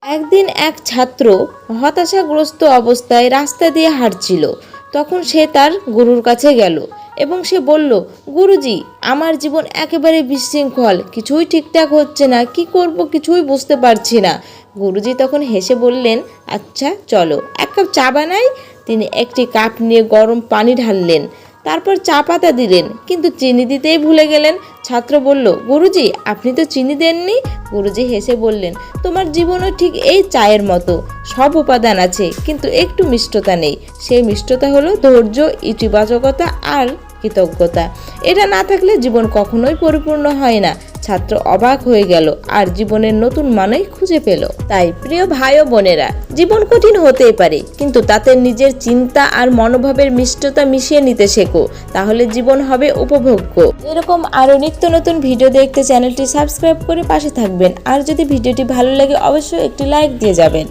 একদিন এক ছাত্র হতাশাগ্রস্ত অবস্থায় রাস্তা দিয়ে হাঁটছিল। তখন সে তার গুরুর কাছে গেল এবং সে বলল, গুরুজি, আমার জীবন একেবারে বিশৃঙ্খল, কিছুই ঠিকঠাক হচ্ছে না, কি করব কিছুই বুঝতে পারছি না। গুরুজি তখন হেসে বললেন, আচ্ছা চলো এক কাপ চা বানাই। তিনি একটি কাপ নিয়ে গরম পানি ঢাললেন, তারপর চা পাতা দিলেন, কিন্তু চিনি দিতেই ভুলে গেলেন। ছাত্র বলল, গুরুজি, আপনি তো চিনি দেননি। গুরুজি হেসে বললেন, তোমার জীবনও ঠিক এই চায়ের মতো, সব উপাদান আছে কিন্তু একটু মিষ্টতা নেই। সেই মিষ্টতা হলো ধৈর্য, ইতিবাচকতা আর কৃতজ্ঞতা। এটা না থাকলে জীবন কখনোই পরিপূর্ণ হয় না। ছাত্র অবাক হয়ে গেল আর জীবনের নতুন মানেই খুঁজে পেল। তাই প্রিয় ভাই ও বোনেরা, জীবন কঠিন হতেই পারে, কিন্তু তাতে নিজের চিন্তা আর মনোভাবের মিষ্টতা মিশিয়ে নিতে শেখো, তাহলে জীবন হবে উপভোগ্য। এরকম আরো নিত্য নতুন ভিডিও দেখতে চ্যানেলটি সাবস্ক্রাইব করে পাশে থাকবেন। আর যদি ভিডিওটি ভালো লাগে অবশ্যই একটি লাইক দিয়ে যাবেন।